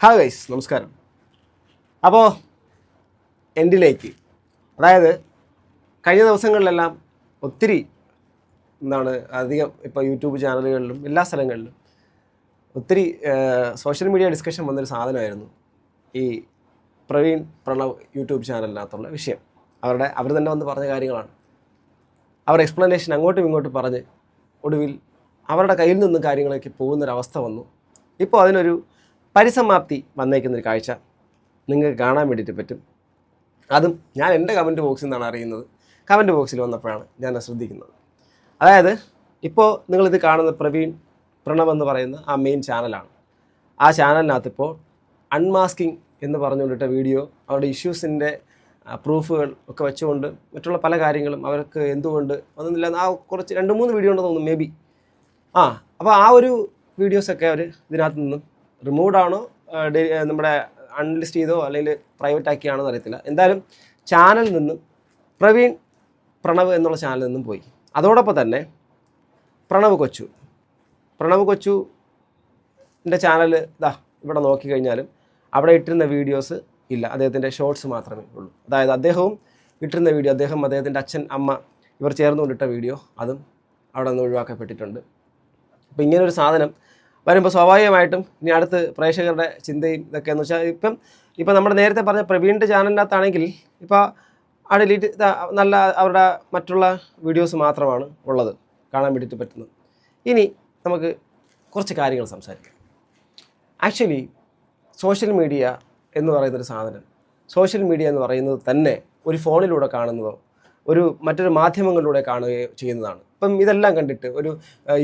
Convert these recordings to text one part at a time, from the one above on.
Hello guys, നമസ്കാരം. അപ്പോൾ എൻഡിലേക്ക്, അതായത് കഴിഞ്ഞ ദിവസങ്ങളിലെല്ലാം ഒത്തിരി അധികം ഇപ്പോൾ യൂട്യൂബ് ചാനലുകളിലും എല്ലാ സ്ഥലങ്ങളിലും ഒത്തിരി സോഷ്യൽ മീഡിയ ഡിസ്കഷൻ വന്നൊരു സാധനമായിരുന്നു ഈ പ്രവീൺ പ്രണവ് യൂട്യൂബ് ചാനലിനകത്തുള്ള വിഷയം. അവർ തന്നെ വന്ന് പറഞ്ഞ കാര്യങ്ങളാണ്. അവർ എക്സ്പ്ലനേഷൻ അങ്ങോട്ടും ഇങ്ങോട്ടും പറഞ്ഞ് ഒടുവിൽ അവരുടെ കയ്യിൽ നിന്നും കാര്യങ്ങളൊക്കെ പോകുന്നൊരവസ്ഥ വന്നു. ഇപ്പോൾ അതിനൊരു പരിസമാപ്തി വന്നേക്കുന്നൊരു കാഴ്ച നിങ്ങൾക്ക് കാണാൻ വേണ്ടിയിട്ട് പറ്റും. അതും ഞാൻ എൻ്റെ കമൻറ്റ് ബോക്സിൽ നിന്നാണ് അറിയുന്നത്. കമൻറ്റ് ബോക്സിൽ വന്നപ്പോഴാണ് ഞാൻ ശ്രദ്ധിക്കുന്നത്. അതായത് ഇപ്പോൾ നിങ്ങളിത് കാണുന്ന പ്രവീൺ പ്രണവ് എന്ന് പറയുന്ന ആ മെയിൻ ചാനലാണ്. ആ ചാനലിനകത്ത് ഇപ്പോൾ അൺമാസ്കിംഗ് എന്ന് പറഞ്ഞുകൊണ്ടിട്ട വീഡിയോ, അവരുടെ ഇഷ്യൂസിൻ്റെ പ്രൂഫുകൾ ഒക്കെ വെച്ചുകൊണ്ട് മറ്റുള്ള പല കാര്യങ്ങളും അവർക്ക് എന്തുകൊണ്ട് ഒന്നുമില്ല, ആ കുറച്ച് 2-3 വീഡിയോ ഉണ്ടെന്ന് തോന്നുന്നു, മേ ബി. അപ്പോൾ ആ ഒരു വീഡിയോസൊക്കെ അവർ ഇതിനകത്ത് നിന്നും റിമൂവ്ഡ് ആണോ, നമ്മുടെ അൺലിസ്റ്റ് ചെയ്തോ അല്ലെങ്കിൽ പ്രൈവറ്റ് ആക്കിയാണോ അറിയത്തില്ല. എന്തായാലും ചാനലിൽ നിന്നും പ്രവീൺ പ്രണവ് എന്നുള്ള ചാനലിൽ നിന്നും പോയി. അതോടൊപ്പം തന്നെ പ്രണവ് കൊച്ചുവിൻ്റെ ചാനൽ ഇവിടെ നോക്കിക്കഴിഞ്ഞാലും അവിടെ ഇട്ടിരുന്ന വീഡിയോസ് ഇല്ല, അദ്ദേഹത്തിൻ്റെ ഷോർട്സ് മാത്രമേ ഉള്ളൂ. അതായത് അദ്ദേഹവും ഇട്ടിരുന്ന വീഡിയോ, അദ്ദേഹത്തിൻ്റെ അച്ഛൻ അമ്മ ഇവർ ചേർന്നുകൊണ്ടിട്ട വീഡിയോ, അതും അവിടെ നിന്ന് ഒഴിവാക്കപ്പെട്ടിട്ടുണ്ട്. അപ്പോൾ ഇങ്ങനൊരു സാധനം വരുമ്പോൾ സ്വാഭാവികമായിട്ടും ഇനി അടുത്ത് പ്രേക്ഷകരുടെ ചിന്തയും ഇതൊക്കെ എന്ന് വെച്ചാൽ ഇപ്പം നമ്മുടെ നേരത്തെ പറഞ്ഞ പ്രവീണിൻ്റെ ചാനലിനകത്താണെങ്കിൽ ഇപ്പോൾ ആ ഡിലീറ്റ് നല്ല അവരുടെ മറ്റുള്ള വീഡിയോസ് മാത്രമാണ് ഉള്ളത് കാണാൻ വേണ്ടിയിട്ട് പറ്റുന്നത്. ഇനി നമുക്ക് കുറച്ച് കാര്യങ്ങൾ സംസാരിക്കാം. ആക്ച്വലി സോഷ്യൽ മീഡിയ എന്ന് പറയുന്നൊരു സാധനം, സോഷ്യൽ മീഡിയ എന്ന് പറയുന്നത് തന്നെ ഒരു ഫോണിലൂടെ കാണുന്നതോ മറ്റൊരു മാധ്യമങ്ങളിലൂടെ കാണുകയോ ചെയ്യുന്നതാണ്. ഇപ്പം ഇതെല്ലാം കണ്ടിട്ട് ഒരു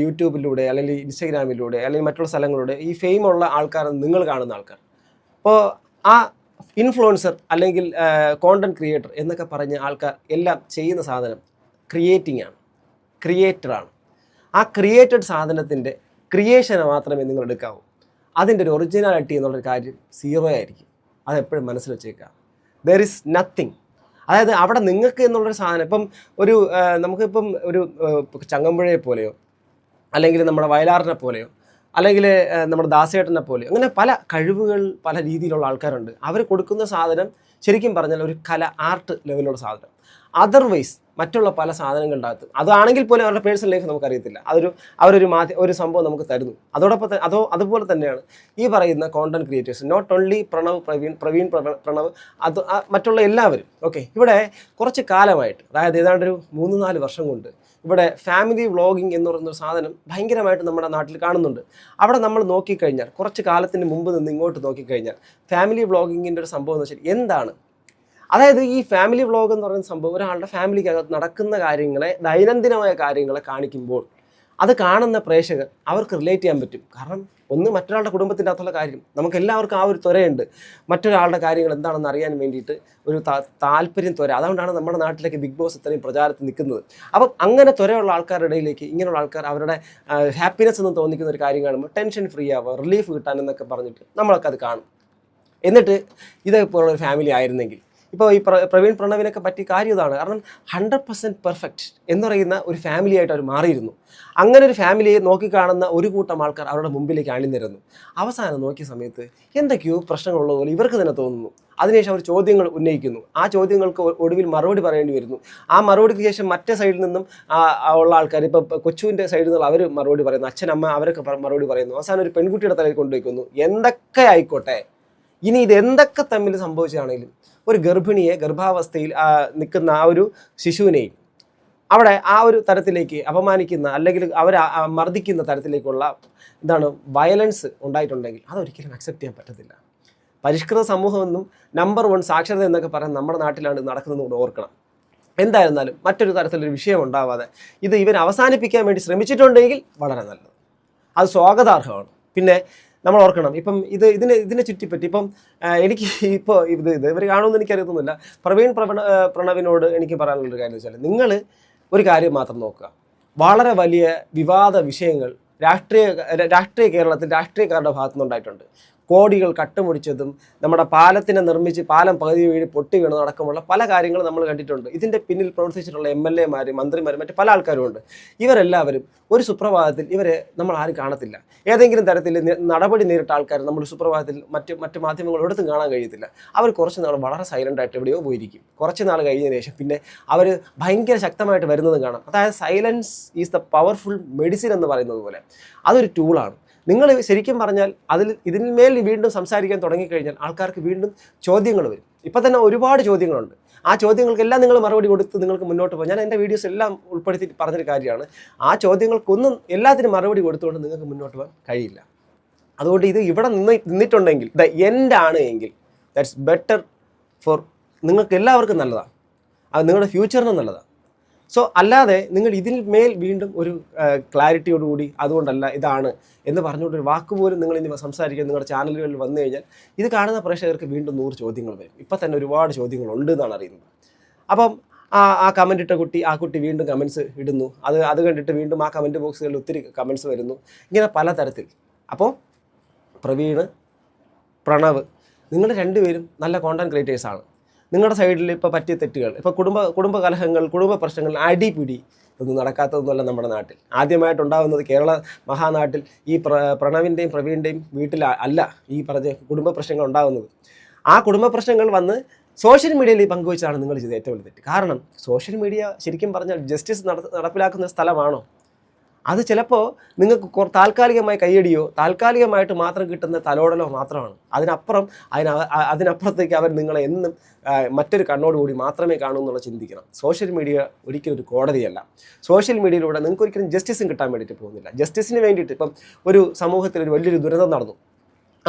യൂട്യൂബിലൂടെ അല്ലെങ്കിൽ ഇൻസ്റ്റഗ്രാമിലൂടെ അല്ലെങ്കിൽ മറ്റുള്ള സ്ഥലങ്ങളിലൂടെ ഈ ഫെയിമുള്ള ആൾക്കാർ, നിങ്ങൾ കാണുന്ന ആൾക്കാർ, അപ്പോൾ ആ ഇൻഫ്ലുവൻസർ അല്ലെങ്കിൽ കോണ്ടൻറ്റ് ക്രിയേറ്റർ എന്നൊക്കെ പറഞ്ഞ ആൾക്കാർ എല്ലാം ചെയ്യുന്ന സാധനം ക്രിയേറ്ററാണ്. ആ ക്രിയേറ്റഡ് സാധനത്തിൻ്റെ ക്രിയേഷനെ മാത്രമേ നിങ്ങൾ എടുക്കാവൂ. അതിൻ്റെ ഒരു ഒറിജിനാലിറ്റി എന്നുള്ളൊരു കാര്യം 0 ആയിരിക്കും. അതെപ്പോഴും മനസ്സിൽ വെച്ചേക്കാം. There is nothing. അതായത് അവിടെ നിങ്ങൾക്ക് എന്നുള്ളൊരു സാധനം, ഇപ്പം നമുക്കിപ്പം ഒരു ചങ്ങമ്പുഴയെ പോലെയോ അല്ലെങ്കിൽ നമ്മുടെ വയലാറിനെ പോലെയോ അല്ലെങ്കിൽ നമ്മുടെ ദാസേട്ടനെ പോലെയോ അങ്ങനെ പല കഴിവുകൾ, പല രീതിയിലുള്ള ആൾക്കാരുണ്ട്. അവർ കൊടുക്കുന്ന സാധനം ശരിക്കും പറഞ്ഞാൽ ഒരു ആർട്ട് ലെവലുള്ള സാധനം. അതർവൈസ് മറ്റുള്ള പല സാധനങ്ങളുടെ അകത്ത് അതാണെങ്കിൽ പോലും അവരുടെ പേഴ്സണൽ ലൈഫ് നമുക്കറിയത്തില്ല. ഒരു സംഭവം നമുക്ക് തരുന്നു. അതോടൊപ്പം അതുപോലെ തന്നെയാണ് ഈ പറയുന്ന content creators, not only Praveen Pranav, മറ്റുള്ള എല്ലാവരും. ഓക്കെ, ഇവിടെ കുറച്ച് കാലമായിട്ട്, അതായത് ഏതാണ്ട് ഒരു 3-4 വർഷം കൊണ്ട് ഇവിടെ ഫാമിലി വ്ളോഗിങ് എന്ന് പറയുന്നൊരു സാധനം ഭയങ്കരമായിട്ട് നമ്മുടെ നാട്ടിൽ കാണുന്നുണ്ട്. അവിടെ നമ്മൾ നോക്കിക്കഴിഞ്ഞാൽ, കുറച്ച് കാലത്തിന് മുമ്പ് നിന്ന് ഇങ്ങോട്ട് നോക്കിക്കഴിഞ്ഞാൽ ഫാമിലി വ്ളോഗിങ്ങിൻ്റെ ഒരു സംഭവം എന്ന് വെച്ചാൽ എന്താണ്? അതായത് ഈ ഫാമിലി വ്ളോഗ് എന്ന് പറയുന്ന സംഭവം ഒരാളുടെ ഫാമിലിക്കകത്ത് നടക്കുന്ന കാര്യങ്ങളെ, ദൈനംദിനമായ കാര്യങ്ങളെ കാണിക്കുമ്പോൾ അത് കാണുന്ന പ്രേക്ഷകർ അവർക്ക് റിലേറ്റ് ചെയ്യാൻ പറ്റും. കാരണം മറ്റൊരാളുടെ കുടുംബത്തിൻ്റെ അകത്തുള്ള കാര്യം, നമുക്ക് എല്ലാവർക്കും ആ ഒരു ത്വരയുണ്ട്. മറ്റൊരാളുടെ കാര്യങ്ങൾ എന്താണെന്ന് അറിയാൻ വേണ്ടിയിട്ട് ഒരു താല്പര്യം, ത്വര. അതുകൊണ്ടാണ് നമ്മുടെ നാട്ടിലേക്ക് ബിഗ് ബോസ് ഇത്രയും പ്രചാരത്തിൽ നിൽക്കുന്നത്. അപ്പം അങ്ങനെ ത്വരയുള്ള ആൾക്കാരുടെ ഇടയിലേക്ക് ഇങ്ങനെയുള്ള ആൾക്കാർ അവരുടെ ഹാപ്പിനെസ് എന്ന് തോന്നിക്കുന്ന ഒരു കാര്യം കാണുമ്പോൾ ടെൻഷൻ ഫ്രീ ആവുക, റിലീഫ് കിട്ടാൻ എന്നൊക്കെ പറഞ്ഞിട്ട് നമ്മളൊക്കെ അത് കാണും. എന്നിട്ട് ഇതേപോലുള്ളൊരു ഫാമിലി ആയിരുന്നെങ്കിൽ, ഇപ്പോൾ ഈ പ്രവീൺ പ്രണവിനൊക്കെ പറ്റിയ കാര്യം ഇതാണ്. കാരണം 100% പെർഫെക്റ്റ് എന്ന് പറയുന്ന ഒരു ഫാമിലി ആയിട്ട് അവർ മാറിയിരുന്നു. അങ്ങനെ ഒരു ഫാമിലിയെ നോക്കിക്കാണുന്ന ഒരു കൂട്ടം ആൾക്കാർ അവരുടെ മുമ്പിലേക്ക് അണിനിരന്നു. അവസാനം നോക്കിയ സമയത്ത് എന്തൊക്കെയോ പ്രശ്നങ്ങളുള്ളത് പോലെ ഇവർക്ക് തന്നെ തോന്നുന്നു. അതിനുശേഷം അവർ ചോദ്യങ്ങൾ ഉന്നയിക്കുന്നു. ആ ചോദ്യങ്ങൾക്ക് ഒടുവിൽ മറുപടി പറയേണ്ടി വരുന്നു. ആ മറുപടിക്ക് ശേഷം മറ്റേ സൈഡിൽ നിന്നും ഉള്ള ആൾക്കാർ, ഇപ്പോൾ കൊച്ചുവിൻ്റെ സൈഡിൽ നിന്നുള്ള അവർ മറുപടി പറയുന്നു, അച്ഛനമ്മ അവരൊക്കെ മറുപടി പറയുന്നു. അവസാനം ഒരു പെൺകുട്ടിയുടെ തലയിൽ കൊണ്ടുവയ്ക്കുന്നു. എന്തൊക്കെ ആയിക്കോട്ടെ, ഇനി ഇതെന്തൊക്കെ തമ്മിൽ സംഭവിച്ചാണെങ്കിലും ഒരു ഗർഭാവസ്ഥയിൽ നിൽക്കുന്ന ആ ഒരു ശിശുവിനെയും അവിടെ ആ ഒരു തരത്തിലേക്ക് അപമാനിക്കുന്ന അല്ലെങ്കിൽ അവരെ മർദ്ദിക്കുന്ന തരത്തിലേക്കുള്ള വയലൻസ് ഉണ്ടായിട്ടുണ്ടെങ്കിൽ അതൊരിക്കലും അക്സെപ്റ്റ് ചെയ്യാൻ പറ്റത്തില്ല. പരിഷ്കൃത സമൂഹമെന്നും നമ്പർ 1 സാക്ഷരത എന്നൊക്കെ പറയുന്നത് നമ്മുടെ നാട്ടിലാണ് നടക്കുന്നതെന്ന് കൂടെ ഓർക്കണം. എന്തായിരുന്നാലും മറ്റൊരു തരത്തിലൊരു വിഷയം ഉണ്ടാവാതെ ഇവൻ അവസാനിപ്പിക്കാൻ വേണ്ടി ശ്രമിച്ചിട്ടുണ്ടെങ്കിൽ വളരെ നല്ലത്, അത് സ്വാഗതാർഹമാണ്. പിന്നെ നമ്മൾ ഓർക്കണം, ഇപ്പം ഇതിനെ ചുറ്റിപ്പറ്റി ഇപ്പം എനിക്ക് ഇപ്പോൾ ഇവർ കാണുമെന്ന് എനിക്കറിയത്തൊന്നുമില്ല. പ്രവീൺ പ്രണവിനോട് എനിക്ക് പറയാനുള്ളൊരു കാര്യം എന്ന് വെച്ചാൽ, നിങ്ങൾ ഒരു കാര്യം മാത്രം നോക്കുക. വളരെ വലിയ വിവാദ വിഷയങ്ങൾ രാഷ്ട്രീയ കേരളത്തിൽ രാഷ്ട്രീയക്കാരുടെ ഭാഗത്തുനിന്നുണ്ടായിട്ടുണ്ട്. കോടികൾ കട്ടുമുടിച്ചതും നമ്മുടെ പാലത്തിനെ നിർമ്മിച്ച് പാലം പകുതി വീഴ് പൊട്ടി വീണതും അടക്കമുള്ള പല കാര്യങ്ങളും നമ്മൾ കണ്ടിട്ടുണ്ട്. ഇതിൻ്റെ പിന്നിൽ പ്രവർത്തിച്ചിട്ടുള്ള MLA മാരും മന്ത്രിമാരും മറ്റ് പല ആൾക്കാരും ഉണ്ട്. ഇവരെല്ലാവരും ഒരു സുപ്രഭാതത്തിൽ ഇവരെ നമ്മൾ ആരും കാണത്തില്ല. ഏതെങ്കിലും തരത്തിൽ നടപടി നേരിട്ട ആൾക്കാർ നമ്മൾ സുപ്രഭാതത്തിൽ മറ്റ് മാധ്യമങ്ങളോടത്തും കാണാൻ കഴിയത്തില്ല. അവർ കുറച്ച് നാൾ വളരെ സൈലൻ്റായിട്ട് എവിടെയോ പോയിരിക്കും. കുറച്ച് നാൾ കഴിഞ്ഞതിന് ശേഷം പിന്നെ അവർ ഭയങ്കര ശക്തമായിട്ട് വരുന്നതും കാണാം. അതായത് silence is the powerful medicine എന്ന് പറയുന്നത് പോലെ അതൊരു ടൂളാണ്. നിങ്ങൾ ശരിക്കും പറഞ്ഞാൽ ഇതിന്മേൽ വീണ്ടും സംസാരിക്കാൻ തുടങ്ങിക്കഴിഞ്ഞാൽ ആൾക്കാർക്ക് വീണ്ടും ചോദ്യങ്ങൾ വരും. ഇപ്പം തന്നെ ഒരുപാട് ചോദ്യങ്ങളുണ്ട്. ആ ചോദ്യങ്ങൾക്കെല്ലാം നിങ്ങൾ മറുപടി കൊടുത്ത് നിങ്ങൾക്ക് മുന്നോട്ട് പോകും. ഞാൻ എൻ്റെ വീഡിയോസ് എല്ലാം ഉൾപ്പെടുത്തി പറഞ്ഞൊരു കാര്യമാണ്. ആ ചോദ്യങ്ങൾക്കൊന്നും എല്ലാത്തിനും മറുപടി കൊടുത്തുകൊണ്ട് നിങ്ങൾക്ക് മുന്നോട്ട് പോകാൻ കഴിയില്ല. അതുകൊണ്ട് ഇത് ഇവിടെ നിന്നിട്ടുണ്ടെങ്കിൽ ദ എൻഡ് ആണ് എങ്കിൽ ദാറ്റ്സ് ബെറ്റർ ഫോർ നിങ്ങൾക്ക് എല്ലാവർക്കും നല്ലതാണ്. അത് നിങ്ങളുടെ ഫ്യൂച്ചറിനും നല്ലതാണ്. സോ അല്ലാതെ നിങ്ങൾ ഇതിൽ മേൽ വീണ്ടും ഒരു ക്ലാരിറ്റിയോടുകൂടി അതുകൊണ്ടല്ല ഇതാണ് എന്ന് പറഞ്ഞുകൊണ്ട് ഒരു വാക്കുപോലും നിങ്ങൾ ഇനി സംസാരിക്കാൻ നിങ്ങളുടെ ചാനലുകളിൽ വന്നു കഴിഞ്ഞാൽ ഇത് കാണുന്ന പ്രേക്ഷകർക്ക് വീണ്ടും 100 ചോദ്യങ്ങൾ വരും. ഇപ്പം തന്നെ ഒരുപാട് ചോദ്യങ്ങളുണ്ട് എന്നാണ് അറിയുന്നത്. അപ്പം ആ കമൻ്റ് ഇട്ട ആ കുട്ടി വീണ്ടും കമൻസ് ഇടുന്നു. അത് കണ്ടിട്ട് വീണ്ടും ആ കമൻറ്റ് ബോക്സുകളിൽ ഒത്തിരി കമൻസ് വരുന്നു. ഇങ്ങനെ പലതരത്തിൽ. അപ്പോൾ പ്രവീണ്, പ്രണവ്, നിങ്ങൾ രണ്ടുപേരും നല്ല കോണ്ടന്റ് ക്രിയേറ്റേഴ്സാണ്. നിങ്ങളുടെ സൈഡിൽ ഇപ്പോൾ പറ്റിയ തെറ്റുകൾ, ഇപ്പോൾ കുടുംബ കലഹങ്ങൾ, കുടുംബ പ്രശ്നങ്ങൾ, അടിപിടി ഒന്നും നടക്കാത്തതൊന്നുമല്ല നമ്മുടെ നാട്ടിൽ. ആദ്യമായിട്ടുണ്ടാകുന്നത് കേരള മഹാനാട്ടിൽ ഈ പ്രണവിൻ്റെയും പ്രവീണിൻ്റെയും വീട്ടിൽ അല്ല ഈ പറഞ്ഞ കുടുംബ പ്രശ്നങ്ങൾ ഉണ്ടാകുന്നത്. ആ കുടുംബ പ്രശ്നങ്ങൾ വന്ന് സോഷ്യൽ മീഡിയയിൽ പങ്കുവച്ചാണ് നിങ്ങൾ ചെയ്ത ഏറ്റവും വലിയ തെറ്റ്. കാരണം സോഷ്യൽ മീഡിയ ശരിക്കും പറഞ്ഞാൽ ജസ്റ്റിസ് നടപ്പിലാക്കുന്ന സ്ഥലമാണോ? അത് ചിലപ്പോൾ നിങ്ങൾക്ക് താൽക്കാലികമായി കയ്യടിയോ താൽക്കാലികമായിട്ട് മാത്രം കിട്ടുന്ന തലോടലോ മാത്രമാണ്. അതിനപ്പുറത്തേക്ക് അവർ നിങ്ങളെ എന്നും മറ്റൊരു കണ്ണോടുകൂടി മാത്രമേ കാണൂ എന്നുള്ള ചിന്തിക്കണം. സോഷ്യൽ മീഡിയ ഒരിക്കലും ഒരു കോടതിയല്ല. സോഷ്യൽ മീഡിയയിലൂടെ നിങ്ങൾക്ക് ഒരിക്കലും ജസ്റ്റിസും കിട്ടാൻ വേണ്ടിയിട്ട് പോകുന്നില്ല. ജസ്റ്റിസിന് വേണ്ടിയിട്ട് ഇപ്പം ഒരു സമൂഹത്തിൽ ഒരു വലിയൊരു ദുരന്തം നടന്നു,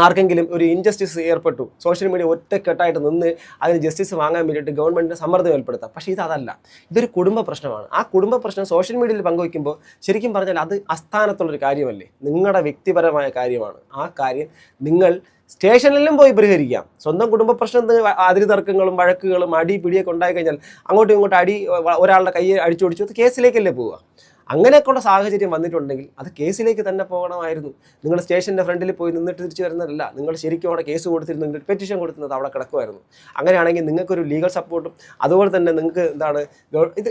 ആർക്കെങ്കിലും ഒരു ഇൻജസ്റ്റിസ് ഏർപ്പെട്ടു, സോഷ്യൽ മീഡിയ ഒറ്റക്കെട്ടായിട്ട് നിന്ന് അതിന് ജസ്റ്റിസ് വാങ്ങാൻ വേണ്ടിയിട്ട് ഗവൺമെൻറ്റിന് സമ്മർദ്ദം ഏർപ്പെടുത്താം. പക്ഷേ ഇതല്ല, ഇതൊരു കുടുംബ പ്രശ്നമാണ്. ആ കുടുംബ പ്രശ്നം സോഷ്യൽ മീഡിയയിൽ പങ്കുവയ്ക്കുമ്പോൾ ശരിക്കും പറഞ്ഞാൽ അത് അസ്ഥാനത്തുള്ളൊരു കാര്യമല്ലേ, നിങ്ങളുടെ വ്യക്തിപരമായ കാര്യമാണ്. ആ കാര്യം നിങ്ങൾ സ്റ്റേഷനിലും പോയി പരിഹരിക്കാം. സ്വന്തം കുടുംബ പ്രശ്നത്തിന് അതിര് തർക്കങ്ങളും വഴക്കുകളും പിടിയൊക്കെ ഉണ്ടായി കഴിഞ്ഞാൽ അങ്ങോട്ടും ഇങ്ങോട്ടും ഒരാളുടെ കയ്യെ അടിച്ചോടിച്ചു അത് കേസിലേക്കല്ലേ പോവുക. അങ്ങനെയൊക്കെയുള്ള സാഹചര്യം വന്നിട്ടുണ്ടെങ്കിൽ അത് കേസിലേക്ക് തന്നെ പോകണമായിരുന്നു. നിങ്ങൾ സ്റ്റേഷൻ്റെ ഫ്രണ്ടിൽ പോയി നിന്നിട്ട് തിരിച്ചു വരുന്നതല്ല. നിങ്ങൾ ശരിക്കും അവിടെ കേസ് കൊടുത്തിരുന്നെങ്കിൽ പെറ്റീഷൻ കൊടുക്കുന്നത് അവിടെ കിടക്കുമായിരുന്നു. അങ്ങനെയാണെങ്കിൽ നിങ്ങൾക്കൊരു ലീഗൽ സപ്പോർട്ടും അതുപോലെ തന്നെ നിങ്ങൾക്ക്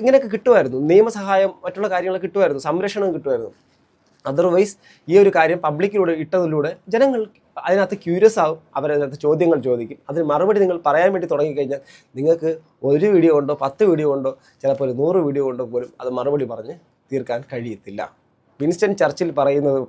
ഇങ്ങനെയൊക്കെ കിട്ടുമായിരുന്നു. നിയമസഹായം, മറ്റുള്ള കാര്യങ്ങൾ കിട്ടുമായിരുന്നു, സംരക്ഷണം കിട്ടുമായിരുന്നു. അതർവൈസ് ഈ ഒരു കാര്യം പബ്ലിക്കിലൂടെ ഇട്ടതിലൂടെ ജനങ്ങൾ അതിനകത്ത് ക്യൂരിയസ് ആവും, അവരതിനകത്ത് ചോദ്യങ്ങൾ ചോദിക്കും. അതിന് മറുപടി നിങ്ങൾ പറയാൻ വേണ്ടി തുടങ്ങിക്കഴിഞ്ഞാൽ നിങ്ങൾക്ക് ഒരു വീഡിയോ കൊണ്ടോ 10 വീഡിയോ കൊണ്ടോ ചിലപ്പോൾ ഒരു 100 വീഡിയോ കൊണ്ടോ പോലും അത് മറുപടി പറഞ്ഞ് തീർക്കാൻ കഴിയത്തില്ല. വിൻസ്റ്റൺ ചർച്ചിൽ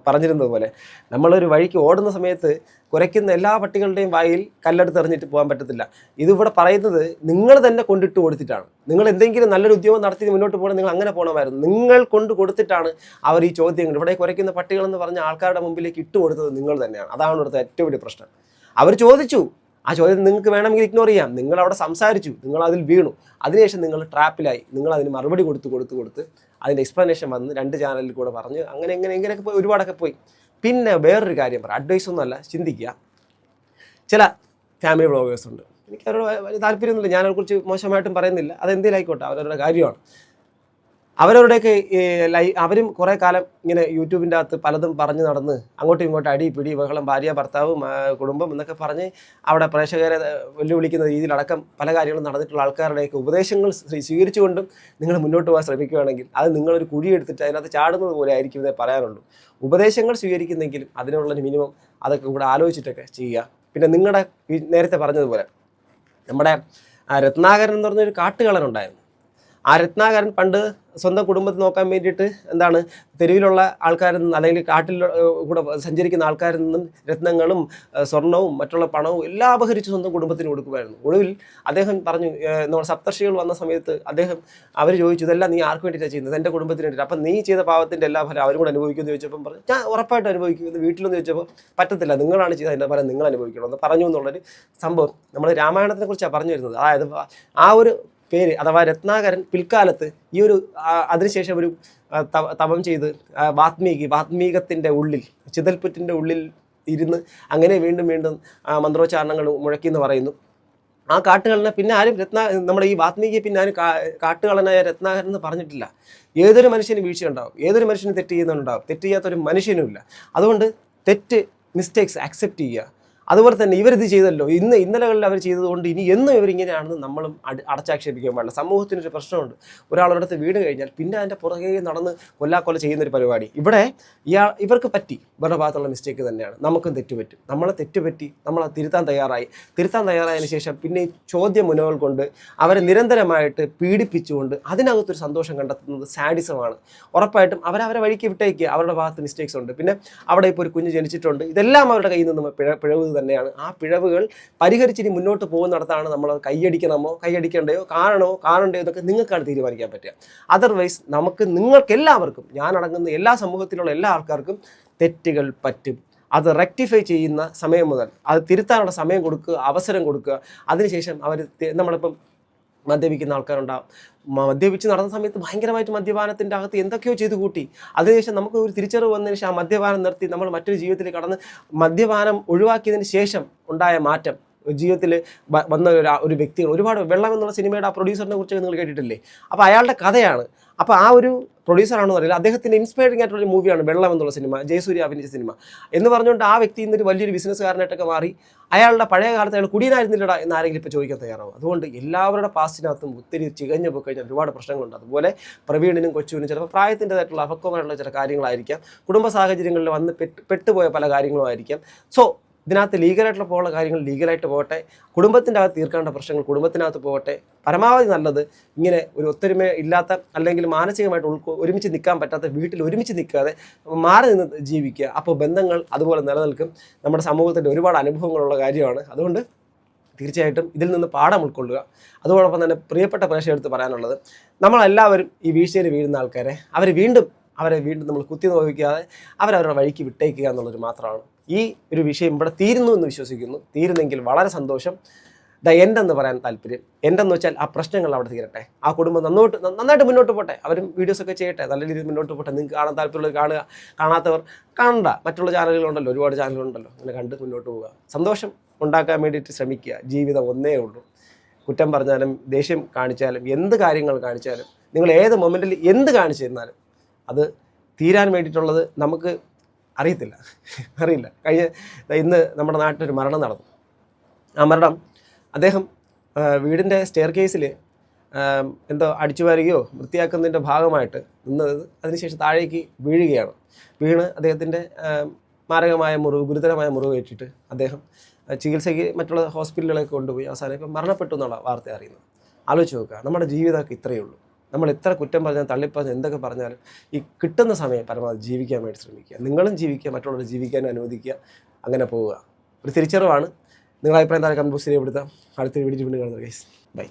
പറഞ്ഞിരുന്നത് പോലെ നമ്മളൊരു വഴിക്ക് ഓടുന്ന സമയത്ത് കുരയ്ക്കുന്ന എല്ലാ പട്ടികളുടെയും വായിൽ കല്ലെടുത്ത് എറിഞ്ഞിട്ട് പോകാൻ പറ്റത്തില്ല. ഇതിവിടെ പറയുന്നത് നിങ്ങൾ തന്നെ കൊണ്ടിട്ട് കൊടുത്തിട്ടാണ്. നിങ്ങൾ എന്തെങ്കിലും നല്ലൊരു ഉദ്യോഗം നടത്തി മുന്നോട്ട് പോകണം, നിങ്ങൾ അങ്ങനെ പോകണമായിരുന്നു. നിങ്ങൾ കൊണ്ട് കൊടുത്തിട്ടാണ് അവർ ഈ ചോദ്യങ്ങൾ ഇവിടെ കുരയ്ക്കുന്ന പട്ടികളെന്ന് പറഞ്ഞ ആൾക്കാരുടെ മുമ്പിലേക്ക് ഇട്ട് കൊടുത്തത് നിങ്ങൾ തന്നെയാണ്. അതാണ് ഇവിടുത്തെ ഏറ്റവും വലിയ പ്രശ്നം. അവർ ചോദിച്ചു, ആ ചോദ്യം നിങ്ങൾക്ക് വേണമെങ്കിൽ ഇഗ്നോർ ചെയ്യാം. നിങ്ങൾ അവിടെ സംസാരിച്ചു, നിങ്ങൾ അതിൽ വീണു, അതിനുശേഷം നിങ്ങൾ ട്രാപ്പിലായി. നിങ്ങൾ അതിന് മറുപടി കൊടുത്ത് അതിൻ്റെ എക്സ്പ്ലനേഷൻ വന്ന് 2 ചാനലിൽ കൂടെ പറഞ്ഞ് ഇങ്ങനെയൊക്കെ പോയി ഒരുപാടൊക്കെ പോയി. പിന്നെ വേറൊരു കാര്യം പറയാം, അഡ്വൈസൊന്നുമല്ല, ചിന്തിക്കുക. ചില ഫാമിലി വ്ളോഗേഴ്സ് ഉണ്ട്, എനിക്ക് അവരോട് വലിയ താല്പര്യമൊന്നുമില്ല, ഞാൻ അതിനെക്കുറിച്ച് മോശമായിട്ടും പറയുന്നില്ല, അതെന്തെങ്കിലായിക്കോട്ടെ, അവരവരുടെ കാര്യമാണ്. അവരവരുടെയൊക്കെ അവരും കുറേ കാലം ഇങ്ങനെ യൂട്യൂബിൻ്റെ അകത്ത് പലതും പറഞ്ഞ് നടന്ന് അങ്ങോട്ടും ഇങ്ങോട്ടും അടി പിടി ബഹളം, ഭാര്യ ഭർത്താവ് കുടുംബം എന്നൊക്കെ പറഞ്ഞ് അവിടെ പ്രേക്ഷകരെ വെല്ലുവിളിക്കുന്ന രീതിയിലടക്കം പല കാര്യങ്ങളും നടന്നിട്ടുള്ള ആൾക്കാരുടെയൊക്കെ ഉപദേശങ്ങൾ സ്വീകരിച്ചുകൊണ്ടും നിങ്ങൾ മുന്നോട്ട് പോകാൻ ശ്രമിക്കുകയാണെങ്കിൽ അത് നിങ്ങളൊരു കുഴിയെടുത്തിട്ട് അതിനകത്ത് ചാടുന്നത് പോലെ ആയിരിക്കും ഇതേ പറയാനുള്ളൂ. ഉപദേശങ്ങൾ സ്വീകരിക്കുന്നെങ്കിലും അതിനുള്ളൊരു മിനിമം അതൊക്കെ കൂടെ ആലോചിച്ചിട്ടൊക്കെ ചെയ്യുക. പിന്നെ നിങ്ങളുടെ നേരത്തെ പറഞ്ഞതുപോലെ നമ്മുടെ രത്നാകരൻ എന്ന് പറഞ്ഞൊരു കാട്ടുകളനുണ്ടായിരുന്നു. ആ രത്നാകരൻ പണ്ട് സ്വന്തം കുടുംബത്തെ നോക്കാൻ വേണ്ടിയിട്ട് തെരുവിലുള്ള ആൾക്കാരിൽ നിന്ന് അല്ലെങ്കിൽ കാട്ടിൽ കൂടെ സഞ്ചരിക്കുന്ന ആൾക്കാരിൽ നിന്നും രത്നങ്ങളും സ്വർണവും മറ്റുള്ള പണവും എല്ലാം അപഹരിച്ച് സ്വന്തം കുടുംബത്തിന് കൊടുക്കുമായിരുന്നു. ഒടുവിൽ അദ്ദേഹം പറഞ്ഞു, നമ്മുടെ സപ്തർഷികൾ വന്ന സമയത്ത് അവർ ചോദിച്ചു, ഇതെല്ലാം നീ ആർക്ക് വേണ്ടിയിട്ടാണ് ചെയ്യുന്നത്? എൻ്റെ കുടുംബത്തിന് വേണ്ടിയിട്ട്. അപ്പം നീ ചെയ്ത പാവത്തിൻ്റെ എല്ലാ ഫലം അവരും കൂടെ അനുഭവിക്കുമെന്ന് ചോദിച്ചപ്പം പറഞ്ഞു, ഞാൻ ഉറപ്പായിട്ട് അനുഭവിക്കുമെന്ന്. വീട്ടിലെന്ന് ചോദിച്ചപ്പോൾ പറ്റത്തില്ല, നിങ്ങളാണ് ചെയ്തത്, അതിൻ്റെ ഫലം നിങ്ങൾ അനുഭവിക്കണമെന്ന് പറഞ്ഞു എന്നുള്ളൊരു സംഭവം നമ്മൾ രാമായണത്തിനെ കുറിച്ചാണ് പറഞ്ഞു വരുന്നത്. അതായത് ആ ഒരു പേര് അഥവാ രത്നാകരൻ പിൽക്കാലത്ത് ഈ ഒരു അതിനുശേഷം ഒരു തപം ചെയ്ത് വാത്മീകത്തിൻ്റെ ഉള്ളിൽ, ചിതൽപുറ്റിൻ്റെ ഉള്ളിൽ ഇരുന്ന് അങ്ങനെ വീണ്ടും മന്ത്രോച്ചാരണങ്ങൾ മുഴക്കിയെന്ന് പറയുന്നു. ആ കാട്ടുകളനെ പിന്നെ ആരും നമ്മുടെ ഈ വാത്മീകിയെ പിന്നെ ആരും കാട്ടുകളനായ രത്നാകരൻ എന്ന് പറഞ്ഞിട്ടില്ല. ഏതൊരു മനുഷ്യന് വീഴ്ചയുണ്ടാവും, ഏതൊരു മനുഷ്യന് തെറ്റ് ചെയ്യുന്നുണ്ടാവും, തെറ്റ് ചെയ്യാത്തൊരു മനുഷ്യനുമില്ല. അതുകൊണ്ട് മിസ്റ്റേക്സ് അക്സെപ്റ്റ് ചെയ്യുക. അതുപോലെ തന്നെ ഇവരിത് ചെയ്തല്ലോ, ഇന്നലകളിൽ അവർ ചെയ്തതുകൊണ്ട് ഇനി എന്നും ഇവരിങ്ങനെയാണെന്ന് നമ്മളും അടച്ചാക്ഷേപിക്കാൻ പാടില്ല. സമൂഹത്തിനൊരു പ്രശ്നമുണ്ട്. ഒരാളൊരിടത്ത് വീട് കഴിഞ്ഞാൽ പിന്നെ അതിൻ്റെ പുറകെ നടന്ന് കൊല്ലാക്കൊല ചെയ്യുന്നൊരു പരിപാടി. ഇവിടെ ഇവർക്ക് പറ്റി, ഇവരുടെ ഭാഗത്തുള്ള മിസ്റ്റേക്ക് തന്നെയാണ്. നമുക്കും തെറ്റുപറ്റും. നമ്മളെ തെറ്റുപറ്റി നമ്മളെ തിരുത്താൻ തയ്യാറായതിനു ശേഷം പിന്നെ ഈ ചോദ്യമുനകൾ കൊണ്ട് അവരെ നിരന്തരമായിട്ട് പീഡിപ്പിച്ചുകൊണ്ട് അതിനകത്തൊരു സന്തോഷം കണ്ടെത്തുന്നത് സാഡിസമാണ്. ഉറപ്പായിട്ടും അവരവരെ വഴിക്ക് വിട്ടേക്കുക. അവരുടെ ഭാഗത്ത് മിസ്റ്റേക്സ് ഉണ്ട്. പിന്നെ അവിടെ ഇപ്പോൾ ഒരു കുഞ്ഞ് ജനിച്ചിട്ടുണ്ട്. ഇതെല്ലാം അവരുടെ കയ്യിൽ നിന്ന് പിഴവ് തന്നെയാണ്. ആ പിഴവുകൾ പരിഹരിച്ചിനി മുന്നോട്ട് പോകുന്നിടത്താണ് നമ്മൾ കൈയടിക്കണ്ടയോ കാണണ്ടയോ ഇതൊക്കെ നിങ്ങൾക്കാണ് തീരുമാനിക്കാൻ പറ്റുക. അതർവൈസ് നിങ്ങൾക്ക് എല്ലാവർക്കും, ഞാനടങ്ങുന്ന എല്ലാ സമൂഹത്തിലുള്ള എല്ലാ ആൾക്കാർക്കും തെറ്റുകൾ പറ്റും. അത് റെക്ടിഫൈ ചെയ്യുന്ന സമയം മുതൽ അത് തിരുത്താനുള്ള സമയം കൊടുക്കുക, അവസരം കൊടുക്കുക. അതിനുശേഷം നമ്മളിപ്പം മദ്യപിക്കുന്ന ആൾക്കാരുണ്ടാകും. മദ്യപിച്ച് നടന്ന സമയത്ത് ഭയങ്കരമായിട്ട് മദ്യപാനത്തിൻ്റെ അകത്ത് എന്തൊക്കെയോ ചെയ്ത് കൂട്ടി. അതിനുശേഷം നമുക്ക് ഒരു തിരിച്ചറിവ് വന്നതിന് ശേഷം ആ മദ്യപാനം നിർത്തി നമ്മൾ മറ്റൊരു ജീവിതത്തിൽ കടന്ന് മദ്യപാനം ഒഴിവാക്കിയതിന് ശേഷം ഉണ്ടായ മാറ്റം, ജീവിതത്തിൽ വന്ന ഒരു വ്യക്തികൾ ഒരുപാട്. വെള്ളം എന്നുള്ള സിനിമയുടെ ആ പ്രൊഡ്യൂസറിനെ കുറിച്ച് നിങ്ങൾ കേട്ടിട്ടില്ലേ? അപ്പോൾ അയാളുടെ കഥയാണ്. അപ്പോൾ ആ ഒരു പ്രൊഡ്യൂസറാണെന്ന് അറിയില്ല, അദ്ദേഹത്തിൻ്റെ ഇൻസ്പയറിംഗ് ആയിട്ടുള്ളൊരു മൂവിയാണ് വെള്ളം എന്നുള്ള സിനിമ, ജയസൂര്യ അഭിനയിച്ച സിനിമ. എന്ന് പറഞ്ഞുകൊണ്ട് ആ വ്യക്തി ഇന്നൊരു വലിയൊരു ബിസിനസ്സുകാരനായിട്ടൊക്കെ മാറി. അയാളുടെ പഴയ കാലത്ത് അയാൾ കുടിയനായിരുന്നില്ലടാ എന്ന് ആരെങ്കിലും ഇപ്പോൾ ചോദിക്കാൻ തയ്യാറാവും. അതുകൊണ്ട് എല്ലാവരുടെ പാസ്റ്റിനകത്തും ഒത്തിരി ചികഞ്ഞു പോയി കഴിഞ്ഞാൽ ഒരുപാട് പ്രശ്നങ്ങളുണ്ട്. അതുപോലെ പ്രവീണിനും കൊച്ചുവിനും ചിലപ്പോൾ പ്രായത്തിൻ്റെതായിട്ടുള്ള അപക്വമായിട്ടുള്ള ചില കാര്യങ്ങളായിരിക്കാം, കുടുംബ സാഹചര്യങ്ങളിൽ വന്ന് പെട്ടുപോയ പല കാര്യങ്ങളും ആയിരിക്കാം. സോ ഇതിനകത്ത് ലീഗലായിട്ടുള്ള പോലുള്ള കാര്യങ്ങൾ ലീഗലായിട്ട് പോകട്ടെ, കുടുംബത്തിൻ്റെ അകത്ത് തീർക്കേണ്ട പ്രശ്നങ്ങൾ കുടുംബത്തിനകത്ത് പോകട്ടെ. പരമാവധി നല്ലത് ഇങ്ങനെ ഒരു ഒത്തൊരുമ ഇല്ലാത്ത, അല്ലെങ്കിൽ മാനസികമായിട്ട് ഒരുമിച്ച് നിൽക്കാൻ പറ്റാത്ത വീട്ടിൽ ഒരുമിച്ച് നിൽക്കാതെ മാറി നിന്ന് ജീവിക്കുക. അപ്പോൾ ബന്ധങ്ങൾ അതുപോലെ നിലനിൽക്കും. നമ്മുടെ സമൂഹത്തിൻ്റെ ഒരുപാട് അനുഭവങ്ങളുള്ള കാര്യമാണ്. അതുകൊണ്ട് തീർച്ചയായിട്ടും ഇതിൽ നിന്ന് പാഠം ഉൾക്കൊള്ളുക. അതോടൊപ്പം തന്നെ പ്രിയപ്പെട്ട പ്രേക്ഷകരെടുത്ത് പറയാനുള്ളത്, നമ്മളെല്ലാവരും ഈ വീഴ്ചയിൽ വീഴുന്ന ആൾക്കാരെ അവരെ വീണ്ടും നമ്മൾ കുത്തി നോവിക്കാതെ അവരവരുടെ വഴിക്ക് വിട്ടേക്കുക എന്നുള്ളൊരു മാത്രമാണ്. ഈ ഒരു വിഷയം ഇവിടെ തീരുന്നു എന്ന് വിശ്വസിക്കുന്നു. തീരുന്നെങ്കിൽ വളരെ സന്തോഷം. എൻഡെന്ന് പറയാൻ താല്പര്യം. എൻഡെന്ന് വെച്ചാൽ ആ പ്രശ്നങ്ങൾ അവിടെ തീരട്ടെ, ആ കുടുംബം നന്നായിട്ട് മുന്നോട്ട് പോട്ടെ, അവരും വീഡിയോസൊക്കെ ചെയ്യട്ടെ, നല്ല രീതിയിൽ മുന്നോട്ട് പോട്ടെ. നിങ്ങൾക്ക് കാണാൻ താല്പര്യമുള്ളവർ കാണുക, കാണാത്തവർ കാണണ്ട. മറ്റുള്ള ചാനലുകളുണ്ടല്ലോ, ഒരുപാട് ചാനലുകളുണ്ടല്ലോ, അങ്ങനെ കണ്ട് മുന്നോട്ട് പോവുക. സന്തോഷം ഉണ്ടാക്കാൻ വേണ്ടിയിട്ട് ശ്രമിക്കുക. ജീവിതം ഒന്നേ ഉള്ളൂ. കുറ്റം പറഞ്ഞാലും ദേഷ്യം കാണിച്ചാലും എന്ത് കാര്യങ്ങൾ കാണിച്ചാലും നിങ്ങൾ ഏത് മൊമെൻറ്റിൽ എന്ത് കാണിച്ചു തന്നാലും അത് തീരാൻ വേണ്ടിയിട്ടുള്ളത് നമുക്ക് അറിയില്ല. ഇന്ന് നമ്മുടെ നാട്ടിലൊരു മരണം നടന്നു. ആ മരണം അദ്ദേഹം വീടിൻ്റെ സ്റ്റെയർ കേസിൽ എന്തോ അടിച്ചു വാരുകയോ വൃത്തിയാക്കുന്നതിൻ്റെ ഭാഗമായിട്ട് നിന്നത്, അതിനുശേഷം താഴേക്ക് വീണ് അദ്ദേഹത്തിൻ്റെ മാരകമായ ഗുരുതരമായ മുറിവ് ഏറ്റിട്ട് അദ്ദേഹം ചികിത്സയ്ക്ക് മറ്റുള്ള ഹോസ്പിറ്റലുകളൊക്കെ കൊണ്ടുപോയി അവസാനം ഇപ്പം മരണപ്പെട്ടു എന്നുള്ള വാർത്ത അറിയുന്നത്. ആലോചിച്ച് നോക്കുക, നമ്മുടെ ജീവിതമൊക്കെ ഇത്രയേ ഉള്ളൂ. നമ്മൾ എത്ര കുറ്റം പറഞ്ഞാൽ തള്ളിപ്പറഞ്ഞ് എന്തൊക്കെ പറഞ്ഞാലും ഈ കിട്ടുന്ന സമയം പരമാവധി ജീവിക്കാൻ വേണ്ടി ശ്രമിക്കുക. നിങ്ങളും ജീവിക്കുക, മറ്റുള്ളവരെ ജീവിക്കാനും അനുവദിക്കുക. അങ്ങനെ പോവുക. ഒരു തിരിച്ചറിവാണ്. നിങ്ങളുടെ അഭിപ്രായം താഴെ കമന്റ് ബോക്സിൽ രേഖപ്പെടുത്താം. അടുത്തൊരു വീഡിയോ വീണ്ടും കാണുന്നത് ഗൈസ്. ബൈ.